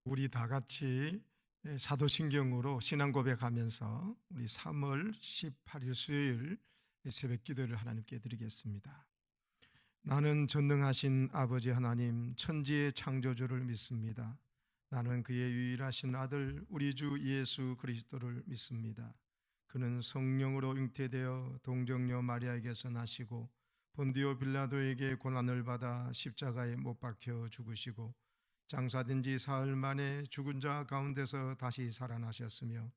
우리 다 같이 사도신경으로 신앙 고백하면서 우리 3월 18일 수요일 새벽 기도를 하나님께 드리겠습니다. 나는 전능하신 아버지 하나님 천지의 창조주를 믿습니다. 나는 그의 유일하신 아들 우리 주 예수 그리스도를 믿습니다. 그는 성령으로 잉태되어 동정녀 마리아에게서 나시고 본디오 빌라도에게 고난을 받아 십자가에 못 박혀 죽으시고 장사된 지 사흘 만에 죽은 자 가운데서 다시 살아나셨으며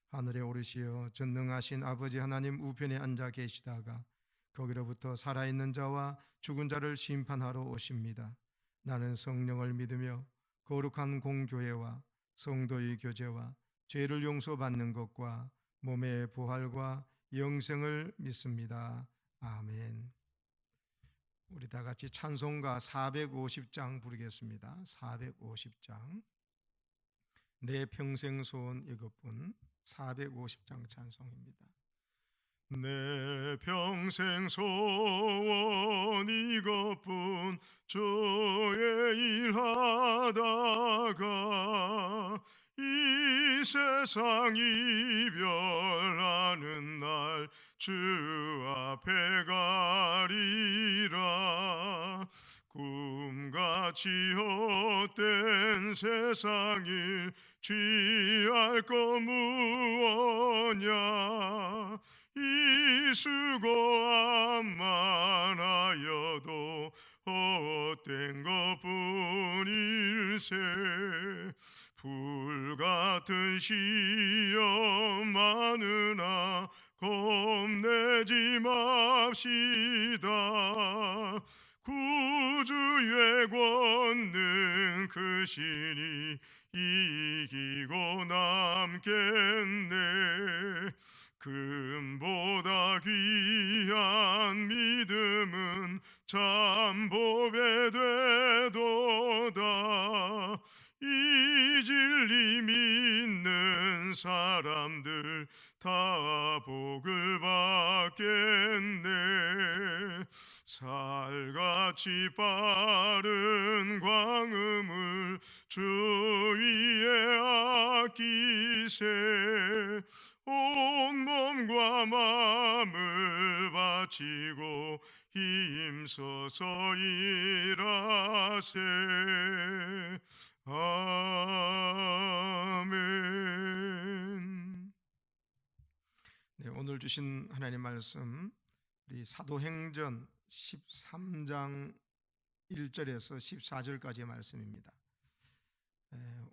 하늘에 오르시어 전능하신 아버지 하나님 우편에 앉아 계시다가 거기로부터 살아있는 자와 죽은 자를 심판하러 오십니다. 나는 성령을 믿으며 거룩한 공교회와 성도의 교제와 죄를 용서받는 것과 몸의 부활과 영생을 믿습니다. 아멘. 우리 다 같이 찬송가 450장 부르겠습니다. 450장. 내 평생 소원 이것뿐. 450장 찬송입니다. 내 평생 소원 이것뿐 주의 일하다가 이 세상 이별하는 날 주 앞에 가리라. 꿈같이 헛된 세상을 취할 것 무엇냐. 이 수고함만 하여도 헛된 것뿐일세. 불같은 시험 많으나 겁내지 맙시다. 구주의 권능 크시니 이기고 남겠네. 금보다 귀한 믿음은 참 보배 되도다. 이 진리 믿는 사람들 다 복을 받겠네. 살같이 빠른 광음을 주 위에 아끼세. 온 몸과 마음을 바치고 힘써서 일하세. 아멘. 네, 오늘 주신 하나님 말씀 우리 사도행전 13장 1절에서 14절까지의 말씀입니다.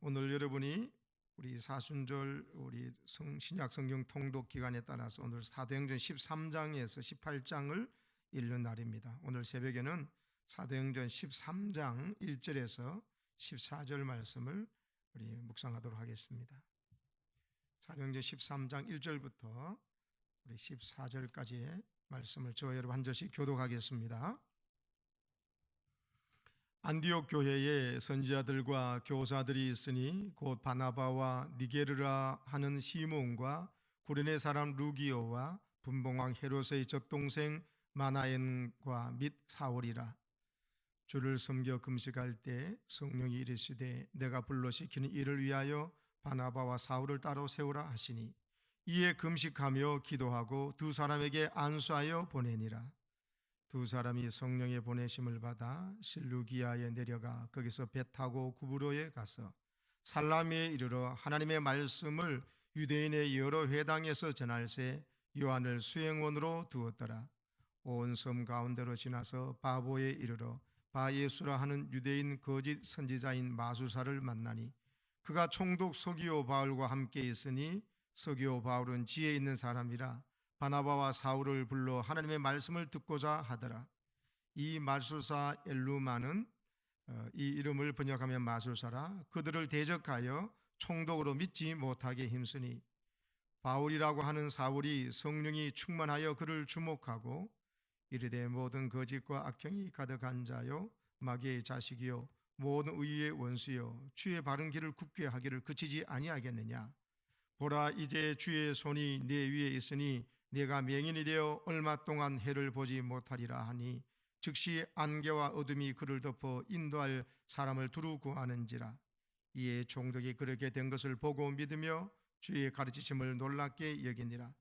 오늘 여러분이 우리 사순절 우리 신약 성경 통독 기간에 따라서 오늘 사도행전 13장에서 18장을 읽는 날입니다. 오늘 새벽에는 사도행전 13장 1절에서 14절 말씀을 우리 묵상하도록 하겠습니다. 사도행전 13장 1절부터 우리 14절까지의 말씀을 저와 여러분 한 절씩 교독하겠습니다. 안디옥 교회에 선지자들과 교사들이 있으니 곧 바나바와 니게르라 하는 시몬과 구레네 사람 루기오와 분봉왕 헤롯의 젖동생 마나엔과 및 사울이라. 주를 섬겨 금식할 때 성령이 이르시되 내가 불러시키는 일을 위하여 바나바와 사울을 따로 세우라 하시니 이에 금식하며 기도하고 두 사람에게 안수하여 보내니라. 두 사람이 성령의 보내심을 받아 실루기아에 내려가 거기서 배 타고 구브로에 가서 살라미에 이르러 하나님의 말씀을 유대인의 여러 회당에서 전할새 요한을 수행원으로 두었더라. 온 섬 가운데로 지나서 바보에 이르러 바예수라 하는 유대인 거짓 선지자인 마수사를 만나니 그가 총독 서기오 바울과 함께 있으니 서기오 바울은 지혜 있는 사람이라 바나바와 사울을 불러 하나님의 말씀을 듣고자 하더라. 이 마술사 엘루마는 이 이름을 번역하면 마술사라 그들을 대적하여 총독으로 믿지 못하게 힘쓰니 바울이라고 하는 사울이 성령이 충만하여 그를 주목하고 이르되 모든 거짓과 악행이 가득한 자요 마귀의 자식이요 모든 의의 원수요 주의 바른 길을 굽게 하기를 그치지 아니하겠느냐. 보라 이제 주의 손이 내 위에 있으니 네가 맹인이 되어 얼마 동안 해를 보지 못하리라 하니 즉시 안개와 어둠이 그를 덮어 인도할 사람을 두루 구하는지라. 이에 종족이 그렇게 된 것을 보고 믿으며 주의 가르치심을 놀랍게 여기니라.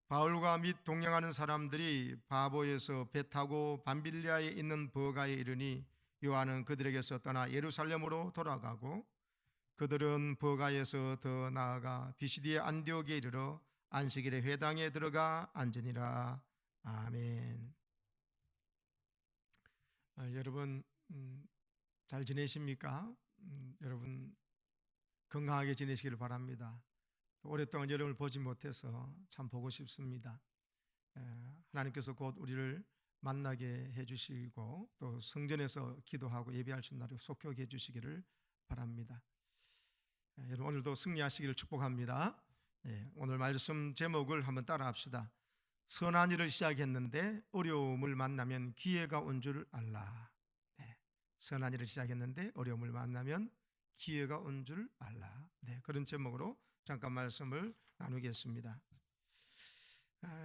바울과 및 동행하는 사람들이 바보에서 배 타고 밤빌리아에 있는 버가에 이르니 요한은 그들에게서 떠나 예루살렘으로 돌아가고 그들은 버가에서 더 나아가 비시디의 안디옥에 이르러 안식일에 회당에 들어가 앉으니라. 아멘. 여러분 잘 지내십니까? 여러분 건강하게 지내시기를 바랍니다. 오랫동안 여러분을 보지 못해서 참 보고 싶습니다. 하나님께서 곧 우리를 만나게 해주시고 또 성전에서 기도하고 예배할 수 있는 날을 속하게 해주시기를 바랍니다. 여러분 오늘도 승리하시기를 축복합니다. 오늘 말씀 제목을 한번 따라합시다. 선한 일을 시작했는데 어려움을 만나면 기회가 온 줄 알라. 선한 일을 시작했는데 어려움을 만나면 기회가 온 줄 알라. 그런 제목으로 잠깐 말씀을 나누겠습니다.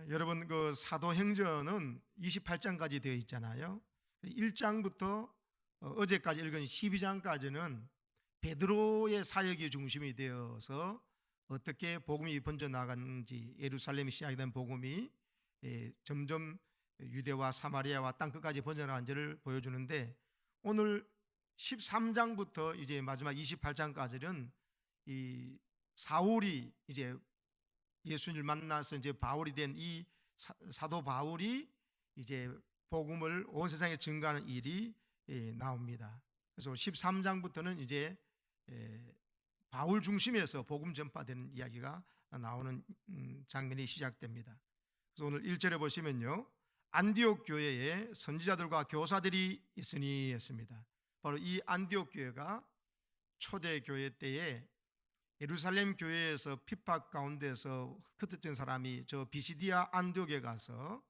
여러분 그 사도행전은 28장까지 되어 있잖아요. 1장부터 어제까지 읽은 12장까지는 베드로의 사역이 중심이 되어서 어떻게 복음이 번져나갔는지, 예루살렘이 시작된 복음이 점점 유대와 사마리아와 땅끝까지 번져나간지를 보여주는데, 오늘 13장부터 이제 마지막 28장까지는 이 사울이 이제 예수님을 만나서 이제 바울이 된 이 사도 바울이 이제 복음을 온 세상에 증거하는 일이 나옵니다. 그래서 13장부터는 이제 바울 중심에서 복음 전파되는 이야기가 나오는 장면이 시작됩니다. 그래서 오늘 1절에 보시면요, 안디옥 교회에 선지자들과 교사들이 있으니 했습니다. 바로 이 안디옥 교회가 초대 교회 때에 예루살렘 교회에서 핍박 가운데서 흩어진 사람이 저 비시디아 안디옥에 가서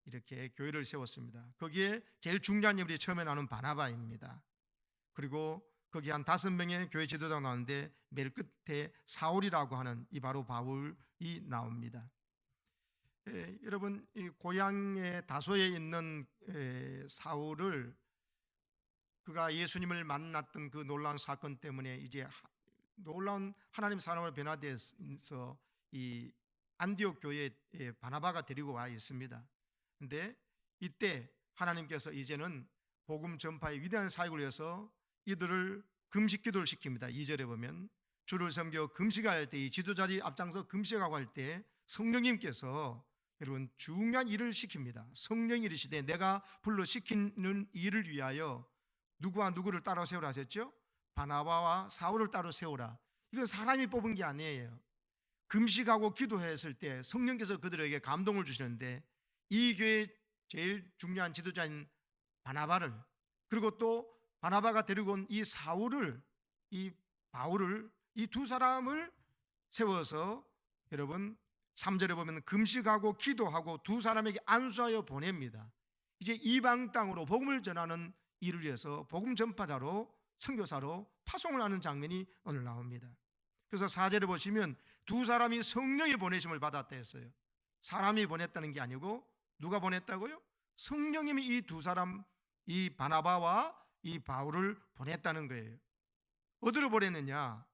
이렇게 교회를 세웠습니다. 거기에 제일 중요한 인물이 처음에 나오는 바나바입니다. 그리고 거기 한 5명의 교회 지도자가 나오는데 맨 끝에 사울이라고 하는 이 바로 바울이 나옵니다. 여러분 이 고향의 다소에 있는 사울을 그가 예수님을 만났던 그 놀라운 사건 때문에 이제 놀라운 하나님 사람으로 변화돼서 이 안디옥 교회에 바나바가 데리고 와 있습니다. 그런데 이때 하나님께서 이제는 복음 전파의 위대한 사역을 위해서 이들을 금식 기도를 시킵니다. 2절에 보면 주를 섬겨 금식할 때 이 지도자들이 앞장서 금식하고 할 때 성령님께서 여러분 중요한 일을 시킵니다. 성령이 이르시되 내가 불러 시키는 일을 위하여 누구와 누구를 따로 세우라 하셨죠? 바나바와 사울을 따로 세우라. 이건 사람이 뽑은 게 아니에요. 금식하고 기도했을 때 성령께서 그들에게 감동을 주시는데 이 교회의 제일 중요한 지도자인 바나바를, 그리고 또 바나바가 데리고 온 이 사울을, 이 바울을, 이 두 사람을 세워서 여러분 3절에 보면 금식하고 기도하고 두 사람에게 안수하여 보냅니다. 이제 이방 땅으로 복음을 전하는 일을 위해서 복음 전파자로, 선교사로 파송을 하는 장면이 오늘 나옵니다. 그래서 4절에 보시면 두 사람이 성령의 보내심을 받았다 했어요. 사람이 보냈다는 게 아니고 누가 보냈다고요? 성령님이 이 두 사람, 이 바나바와 이 바울을 보냈다는 거예요. 어디로 보냈느냐?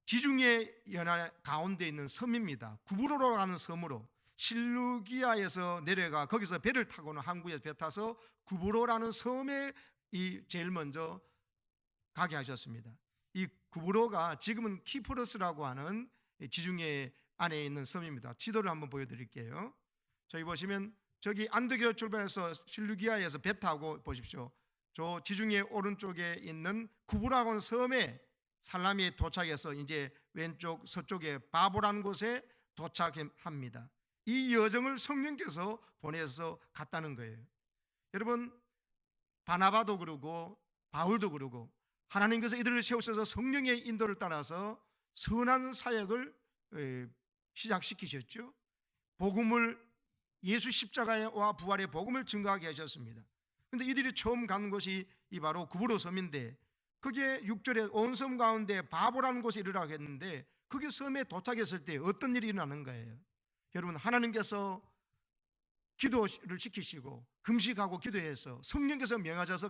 지중해 연안 가운데 있는 섬입니다. 구브로로 가는 섬으로, 실루기아에서 내려가 거기서 배를 타고는 항구에서 배 타서 구브로라는 섬에 이 제일 먼저 가게 하셨습니다. 이 구브로가 지금은 키프러스라고 하는 지중해 안에 있는 섬입니다. 지도를 한번 보여드릴게요. 저기 보시면 저기 안디옥에서 출발해서 실루기아에서 배 타고 보십시오. 저 지중해 오른쪽에 있는 구브로라고 하는 섬에 살라미에 도착해서 이제 왼쪽 서쪽에 바보라는 곳에 도착합니다. 이 여정을 성령께서 보내서 갔다는 거예요. 여러분 바나바도 그러고 바울도 그러고 하나님께서 이들을 세우셔서 성령의 인도를 따라서 선한 사역을 시작시키셨죠. 복음을, 예수 십자가와 부활의 복음을 증거하게 하셨습니다. 그런데 이들이 처음 가는 곳이 이 바로 구브로 섬인데, 그게 6절에 온 섬 가운데 바보라는 곳에 이르라고 했는데, 그게 섬에 도착했을 때 어떤 일이 일어나는 거예요? 여러분 하나님께서 기도를 시키시고 금식하고 기도해서 성령께서 명하셔서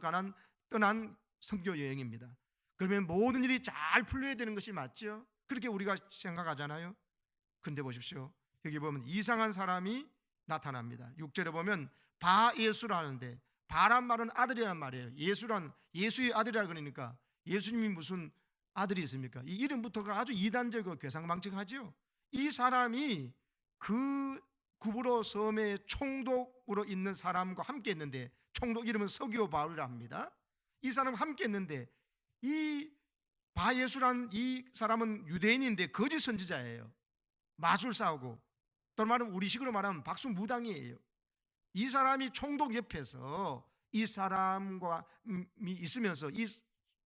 떠난 선교 여행입니다. 그러면 모든 일이 잘 풀려야 되는 것이 맞죠? 그렇게 우리가 생각하잖아요. 근데 보십시오. 여기 보면 이상한 사람이 나타납니다. 6절에 보면 바예수라는데, 바란 말은 아들이란 말이에요. 예수의 아들이라 그러니까 예수님이 무슨 아들이 있습니까? 이 이름부터가 아주 이단적이고 괴상망측하죠. 이 사람이 그 구브로 섬의 총독으로 있는 사람과 함께 있는데, 총독 이름은 서기오 바울이라 합니다. 이 사람과 함께 있는데, 이 바예수란 이 사람은 유대인인데 거짓 선지자예요. 마술사하고, 또 말하면 우리식으로 말하면 박수무당이에요. 이 사람이 총독 옆에서 이 사람과 있으면서 이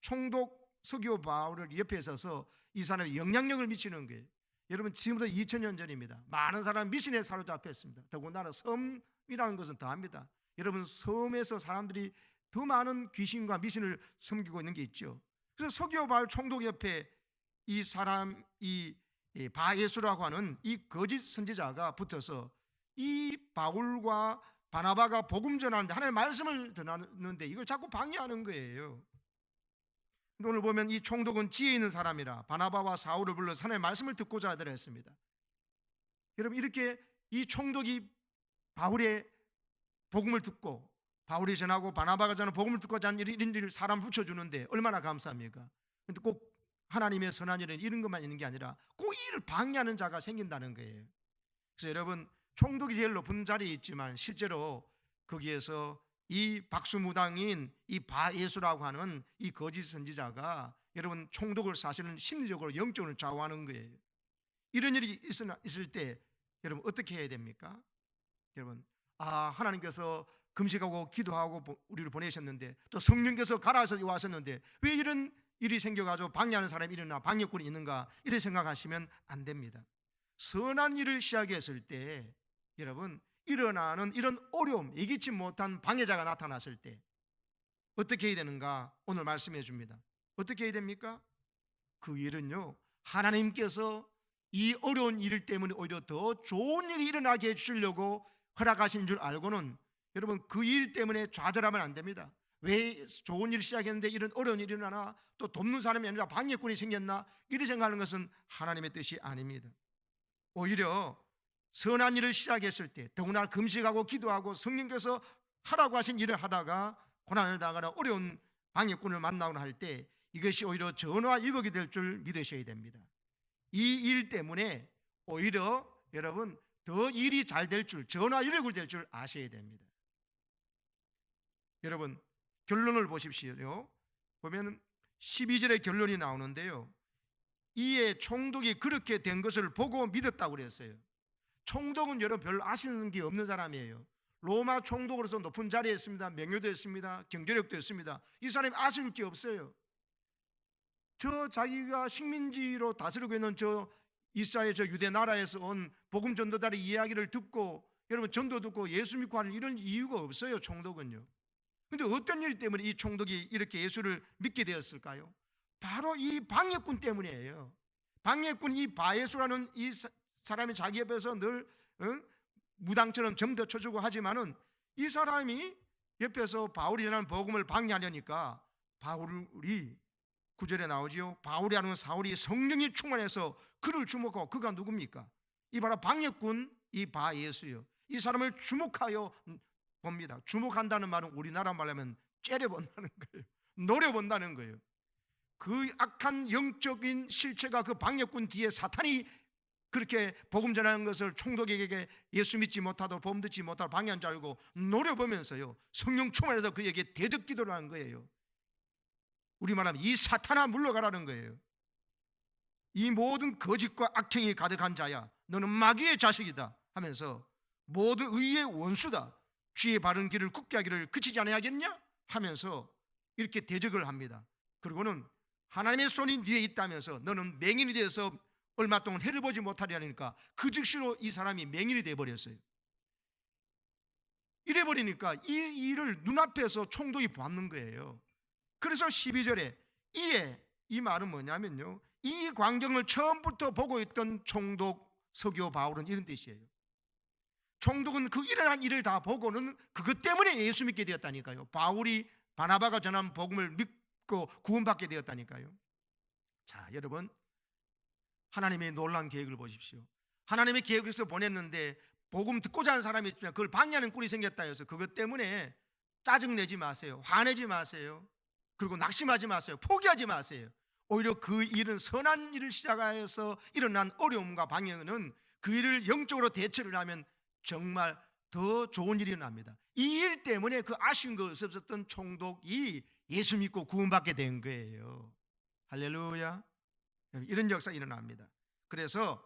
총독 서기오 바울을 옆에 서서 이 사람이 영향력을 미치는 거예요. 여러분, 지금부터 2000년 전입니다. 많은 사람이 미신에 사로잡혔습니다. 더군다나 섬이라는 것은 더합니다. 여러분, 섬에서 사람들이 더 많은 귀신과 미신을 섬기고 있는 게 있죠. 그래서 서기오 바울 총독 옆에 이 사람, 이 바예수라고 하는 이 거짓 선지자가 붙어서 이 바울과 바나바가 복음 전하는데, 하나님의 말씀을 전하는데 이걸 자꾸 방해하는 거예요. 오늘 보면 이 총독은 지혜 있는 사람이라 바나바와 사울을 불러서 하나님의 말씀을 듣고자 하더라 했습니다. 여러분, 이렇게 이 총독이 바울의 복음을 듣고, 바울이 전하고 바나바가 전하는 복음을 듣고자 하는 이런 일을 사람 붙여주는데 얼마나 감사합니까? 근데 꼭 하나님의 선한 일은 이런 것만 있는 게 아니라 꼭 이 일을 방해하는 자가 생긴다는 거예요. 그래서 여러분, 총독이 제일 높은 자리에 있지만 실제로 거기에서 이 박수무당인 이 바예수라고 하는 이 거짓 선지자가 여러분 총독을 사실은 심리적으로 영적으로 좌우하는 거예요. 이런 일이 있을 때 여러분 어떻게 해야 됩니까? 여러분, 하나님께서 금식하고 기도하고 우리를 보내셨는데, 또 성령께서 가라서 왔었는데 왜 이런 일이 생겨가지고 방해하는 사람이 일어나 방해꾼이 있는가, 이렇게 생각하시면 안 됩니다. 선한 일을 시작했을 때 여러분, 일어나는 이런 어려움, 예기치 못한 방해자가 나타났을 때 어떻게 해야 되는가 오늘 말씀해 줍니다. 어떻게 해야 됩니까? 그 일은요, 하나님께서 이 어려운 일 때문에 오히려 더 좋은 일이 일어나게 해주시려고 허락하신 줄 알고는 여러분 그 일 때문에 좌절하면 안 됩니다. 왜 좋은 일을 시작했는데 이런 어려운 일이 일어나나, 또 돕는 사람이 아니라 방해꾼이 생겼나, 이렇게 생각하는 것은 하나님의 뜻이 아닙니다. 오히려 선한 일을 시작했을 때, 더구나 금식하고 기도하고 성령께서 하라고 하신 일을 하다가 고난을 당하거나 어려운 방해꾼을 만나거나 할 때 이것이 오히려 전화 위복이 될 줄 믿으셔야 됩니다. 이 일 때문에 오히려 여러분 더 일이 잘 될 줄, 전화 위복이 될 줄 아셔야 됩니다. 여러분, 결론을 보십시오. 보면 12절의 결론이 나오는데요, 이에 총독이 그렇게 된 것을 보고 믿었다고 그랬어요. 총독은 여러분 별로 아시는 게 없는 사람이에요. 로마 총독으로서 높은 자리에 있습니다. 명예도 있습니다. 경제력도 있습니다. 이 사람이 아실 게 없어요. 저 자기가 식민지로 다스리고 있는 저 이스라엘 저 유대 나라에서 온 복음 전도자의 이야기를 듣고 여러분 전도 듣고 예수 믿고 하는 이런 이유가 없어요. 총독은요. 근데 어떤 일 때문에 이 총독이 이렇게 예수를 믿게 되었을까요? 바로 이 방해꾼 때문이에요. 방해꾼 이 바예수라는 이 사람이 자기 옆에서 늘 무당처럼 점도 쳐주고 하지만은 이 사람이 옆에서 바울이 전하는 복음을 방해하려니까 바울이 9절에 나오지요. 바울이 하는 사울이 성령이 충만해서 그를 주목하고, 그가 누굽니까? 이 바로 방해꾼 이 바예수요. 이 사람을 주목하여 봅니다. 주목한다는 말은 우리나라 말로 하면 째려본다는 거예요. 노려본다는 거예요. 그 악한 영적인 실체가 그 방해꾼 뒤에 사탄이 그렇게 복음 전하는 것을 총독에게 예수 믿지 못하도록 복음 듣지 못하도록 방해한 줄 알고 노려보면서요, 성령 충만해서 그에게 대적 기도를 하는 거예요. 우리말하면 이 사탄아 물러가라는 거예요. 이 모든 거짓과 악행이 가득한 자야, 너는 마귀의 자식이다 하면서 모든 의의 원수다, 주의 바른 길을 굳게 하기를 그치지 않아야겠냐 하면서 이렇게 대적을 합니다. 그리고는 하나님의 손이 네에 있다면서 너는 맹인이 되어서 얼마 동안 해를 보지 못하리하니까 그 즉시로 이 사람이 맹인이 되어버렸어요. 이래버리니까 이 일을 눈앞에서 총독이 보았는 거예요. 그래서 12절에 이에, 이 말은 뭐냐면요, 이 광경을 처음부터 보고 있던 총독 서기오 바울은 이런 뜻이에요. 총독은 그 일어난 일을 다 보고는 그것 때문에 예수 믿게 되었다니까요. 바울이 바나바가 전한 복음을 믿고 구원받게 되었다니까요. 자, 여러분, 하나님의 놀라운 계획을 보십시오. 하나님의 계획에서 보냈는데 복음 듣고자 하는 사람이 있지만 그걸 방해하는 꼴이 생겼다 해서 그것 때문에 짜증내지 마세요. 화내지 마세요. 그리고 낙심하지 마세요. 포기하지 마세요. 오히려 그 일은 선한 일을 시작하여서 일어난 어려움과 방해는 그 일을 영적으로 대처를 하면 정말 더 좋은 일이 납니다. 이 일 때문에 그 아쉬운 것이 없었던 총독이 예수 믿고 구원받게 된 거예요. 할렐루야. 이런 역사가 일어납니다. 그래서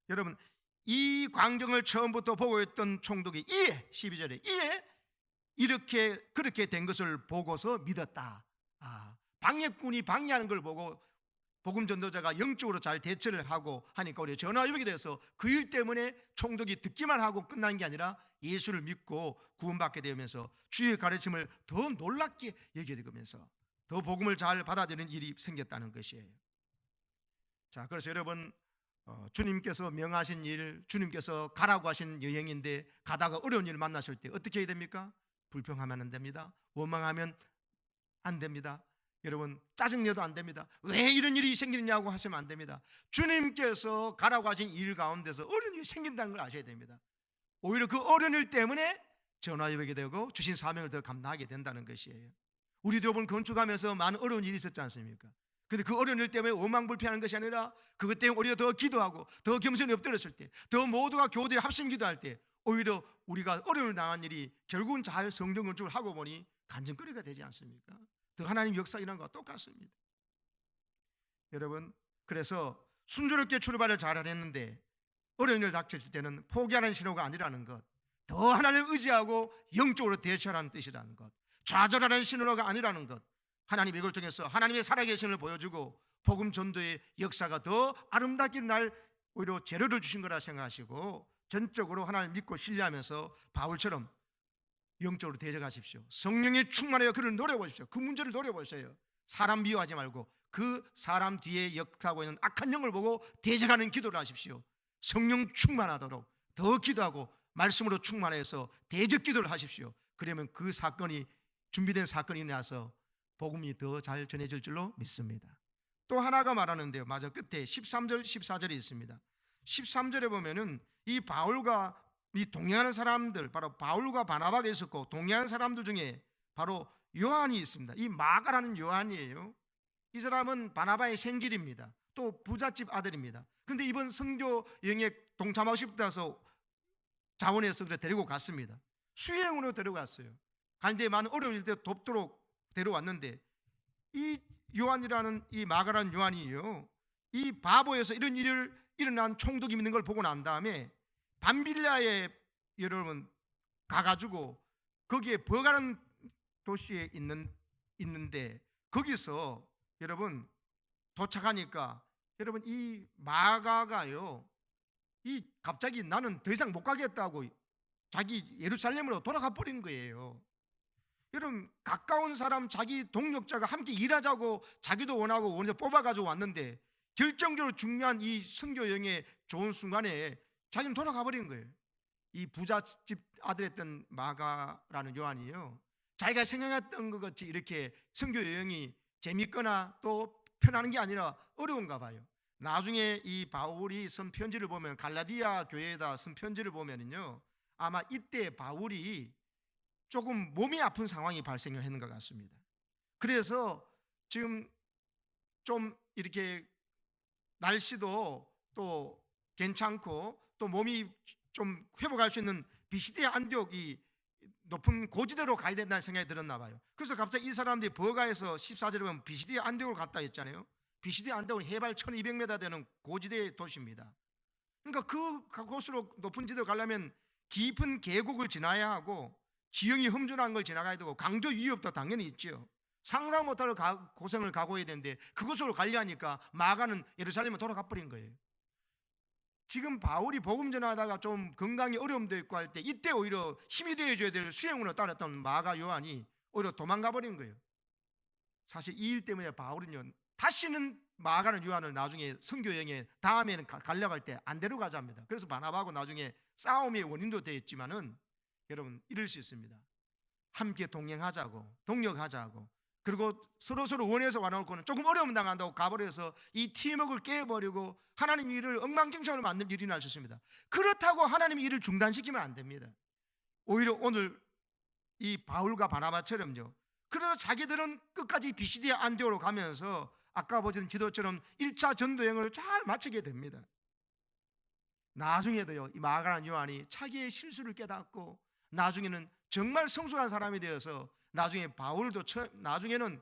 여러분, 이 광경을 처음부터 보고 있던 총독이 이에 12절에 이에 이렇게 그렇게 된 것을 보고서 믿었다. 방해꾼이 방해하는 걸 보고 복음 전도자가 영적으로 잘 대처를 하고 하니까 우리 전화위복이 돼서 그 일 때문에 총독이 듣기만 하고 끝나는 게 아니라 예수를 믿고 구원받게 되면서 주의 가르침을 더 놀랍게 여기면서 더 복음을 잘 받아들이는 일이 생겼다는 것이에요. 자, 그래서 여러분, 주님께서 명하신 일, 주님께서 가라고 하신 여행인데 가다가 어려운 일을 만나실 때 어떻게 해야 됩니까? 불평하면 안 됩니다. 원망하면 안 됩니다. 여러분, 짜증내도 안 됩니다. 왜 이런 일이 생기느냐고 하시면 안 됩니다. 주님께서 가라고 하신 일 가운데서 어려운 일이 생긴다는 걸 아셔야 됩니다. 오히려 그 어려운 일 때문에 전화위복이 되고 주신 사명을 더 감당하게 된다는 것이에요. 우리도 이번 건축하면서 많은 어려운 일이 있었지 않습니까? 근데 그 어려운 일 때문에 원망불평하는 것이 아니라 그것 때문에 우리가 더 기도하고 더 겸손히 엎드렸을 때, 더 모두가 교우들이 합심 기도할 때 오히려 우리가 어려움을 당한 일이 결국은 잘 성경 건축을 하고 보니 간증거리가 되지 않습니까? 더 하나님 역사 일어난 것과 똑같습니다. 여러분, 그래서 순조롭게 출발을 잘 했는데 어려운 일 닥칠 때는 포기하는 신호가 아니라는 것, 더 하나님을 의지하고 영적으로 대처하라는 뜻이라는 것, 좌절하는 신호가 아니라는 것, 하나님 이걸 통해서 하나님의 살아계심을 보여주고 복음 전도의 역사가 더 아름답게 날 오히려 재료를 주신 거라 생각하시고 전적으로 하나님 믿고 신뢰하면서 바울처럼 영적으로 대적하십시오. 성령에 충만하여 그를 노려보십시오. 그 문제를 노려보세요. 사람 미워하지 말고 그 사람 뒤에 역사하고 있는 악한 영을 보고 대적하는 기도를 하십시오. 성령 충만하도록 더 기도하고 말씀으로 충만해서 대적 기도를 하십시오. 그러면 그 사건이 준비된 사건이 나서 복음이 더 잘 전해질 줄로 믿습니다. 또 하나가 말하는데요, 마저 끝에 13절 14절이 있습니다. 13절에 보면은 이 바울과 이 동행하는 사람들, 바로 바울과 바나바가 있었고 동행하는 사람들 중에 바로 요한이 있습니다. 이 마가라는 요한이에요. 이 사람은 바나바의 생질입니다. 또 부잣집 아들입니다. 그런데 이번 선교 여행에 동참하고 싶다서 자원해서 데리고 갔습니다. 수행으로 데려갔어요. 가는데 많은 어려운 일때 돕도록 데려왔는데 이 요한이라는 이 마가라는 요한이요, 이 바보에서 이런 일을 일어난 총독이 있는 걸 보고 난 다음에 밤빌라에 여러분 가가지고 거기에 버가라는 도시에 있는데 거기서 여러분 도착하니까 여러분 이 마가가요, 이 갑자기 나는 더 이상 못 가겠다고 자기 예루살렘으로 돌아가 버린 거예요. 여러분, 가까운 사람, 자기 동력자가 함께 일하자고 자기도 원하고 원해서 뽑아가지고 왔는데 결정적으로 중요한 이 선교 여행의 좋은 순간에 자기는 돌아가 버린 거예요. 이 부잣집 아들이었던 마가라는 요한이요, 자기가 생각했던 것 같이 이렇게 선교 여행이 재밌거나 또 편하는 게 아니라 어려운가 봐요. 나중에 이 바울이 쓴 편지를 보면, 갈라디아 교회에다 쓴 편지를 보면은요, 아마 이때 바울이 조금 몸이 아픈 상황이 발생을 했는 것 같습니다. 그래서 지금 좀 이렇게 날씨도 또 괜찮고 또 몸이 좀 회복할 수 있는 비시디아 안디옥이 높은 고지대로 가야 된다는 생각이 들었나 봐요. 그래서 갑자기 이 사람들이 버가에서 14절에 보면 비시디아 안디옥을 갔다 했잖아요. 비시디아 안디옥은 해발 1200m 되는 고지대 도시입니다. 그러니까 그곳으로 높은 지대로 가려면 깊은 계곡을 지나야 하고 지형이 험준한 걸 지나가야 되고 강도 위협도 당연히 있죠. 상상 못할 고생을 각오해야 되는데 그곳으로 가려니까 마가는 예루살렘에 돌아가 버린 거예요. 지금 바울이 복음 전하다가 좀 건강이 어려움도 있고 할 때 이때 오히려 힘이 되어줘야 될 수행으로 따랐던 마가 요한이 오히려 도망가 버린 거예요. 사실 이 일 때문에 바울은요, 다시는 마가는 요한을 나중에 선교 여행에 다음에는 가려고 할 때 안 데려가자 합니다. 그래서 바나바하고 나중에 싸움의 원인도 되었지만은 여러분 이럴 수 있습니다. 함께 동행하자고 동력하자고 그리고 서로 원해서 와놓고는 조금 어려움 당한다고 가버려서 이 팀워크를 깨버리고 하나님 일을 엉망진창으로 만들 일이 날 수 있습니다. 그렇다고 하나님의 일을 중단시키면 안 됩니다. 오히려 오늘 이 바울과 바나바처럼요, 그래도 자기들은 끝까지 비시디아 안디오로 가면서 아까 보신 지도처럼 1차 전도여행을 잘 마치게 됩니다. 나중에도요, 이 마가랑 요한이 자기의 실수를 깨닫고 나중에는 정말 성숙한 사람이 되어서 나중에 바울도 나중에는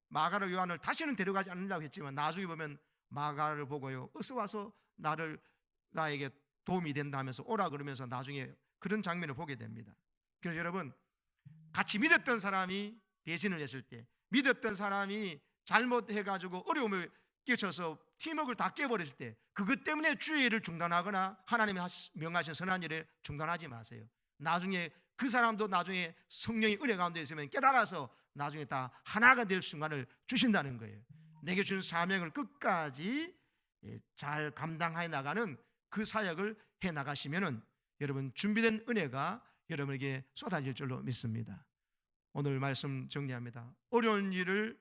마가를 요한을 다시는 데려가지 않으려고 했지만 나중에 보면 마가를 보고요, 어서 와서 나에게 도움이 된다 하면서 오라 그러면서 나중에 그런 장면을 보게 됩니다. 그래서 여러분, 같이 믿었던 사람이 배신을 했을 때, 믿었던 사람이 잘못해가지고 어려움을 끼쳐서 팀워크를 다 깨버렸을 때, 그것 때문에 주의 일을 중단하거나 하나님이 명하신 선한 일을 중단하지 마세요. 나중에 그 사람도 나중에 성령의 은혜 가운데 있으면 깨달아서 나중에 다 하나가 될 순간을 주신다는 거예요. 내게 준 사명을 끝까지 잘 감당해 나가는 그 사역을 해 나가시면은 여러분 준비된 은혜가 여러분에게 쏟아질 줄로 믿습니다. 오늘 말씀 정리합니다. 어려운 일을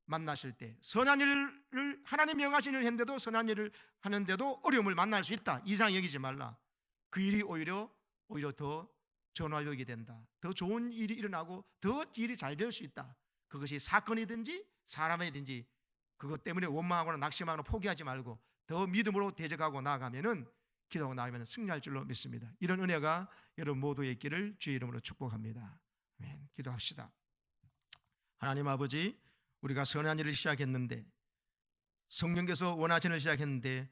만나실 때, 선한 일을 하나님 명하신 일을 했는데도 선한 일을 하는데도 어려움을 만날 수 있다, 이상 여기지 말라. 그 일이 오히려 더 전화력이 된다. 더 좋은 일이 일어나고 더 일이 잘 될 수 있다. 그것이 사건이든지 사람이든지 그것 때문에 원망하거나 낙심하거나 포기하지 말고 더 믿음으로 대적하고 나아가면은, 기도하고 나아가면 승리할 줄로 믿습니다. 이런 은혜가 여러분 모두의 있기를 주의 이름으로 축복합니다. 아멘. 기도합시다. 하나님 아버지, 우리가 선한 일을 시작했는데, 성령께서 원하시는 일을 시작했는데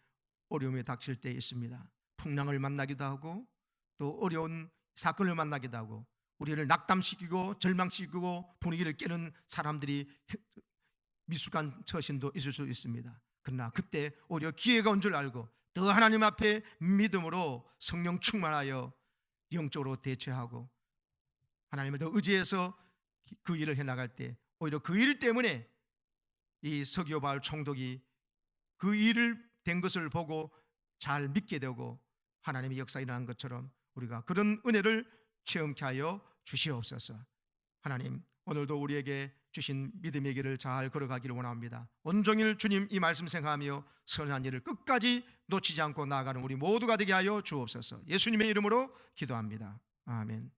어려움이 닥칠 때 있습니다. 풍랑을 만나기도 하고 또 어려운 사건을 만나기도 하고 우리를 낙담시키고 절망시키고 분위기를 깨는 사람들이 미숙한 처신도 있을 수 있습니다. 그러나 그때 오히려 기회가 온 줄 알고 더 하나님 앞에 믿음으로 성령 충만하여 영적으로 대처하고 하나님을 더 의지해서 그 일을 해나갈 때, 오히려 그 일 때문에 이 서기오 바울 총독이 그 일을 된 것을 보고 잘 믿게 되고 하나님의 역사 일어난 것처럼 우리가 그런 은혜를 체험케 하여 주시옵소서. 하나님, 오늘도 우리에게 주신 믿음의 길을 잘 걸어가기를 원합니다. 온종일 주님 이 말씀 생각하며 선한 일을 끝까지 놓치지 않고 나아가는 우리 모두가 되게 하여 주옵소서. 예수님의 이름으로 기도합니다. 아멘.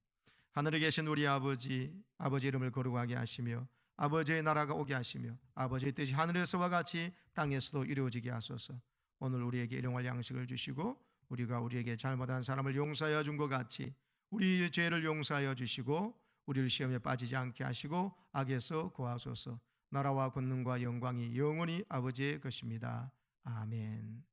하늘에 계신 우리 아버지 이름을 거룩하게 하시며 아버지의 나라가 오게 하시며 아버지의 뜻이 하늘에서와 같이 땅에서도 이루어지게 하소서. 오늘 우리에게 일용할 양식을 주시고 우리가 우리에게 잘못한 사람을 용서하여 준 것 같이 우리의 죄를 용서하여 주시고 우리를 시험에 빠지지 않게 하시고 악에서 구하소서. 나라와 권능과 영광이 영원히 아버지의 것입니다. 아멘.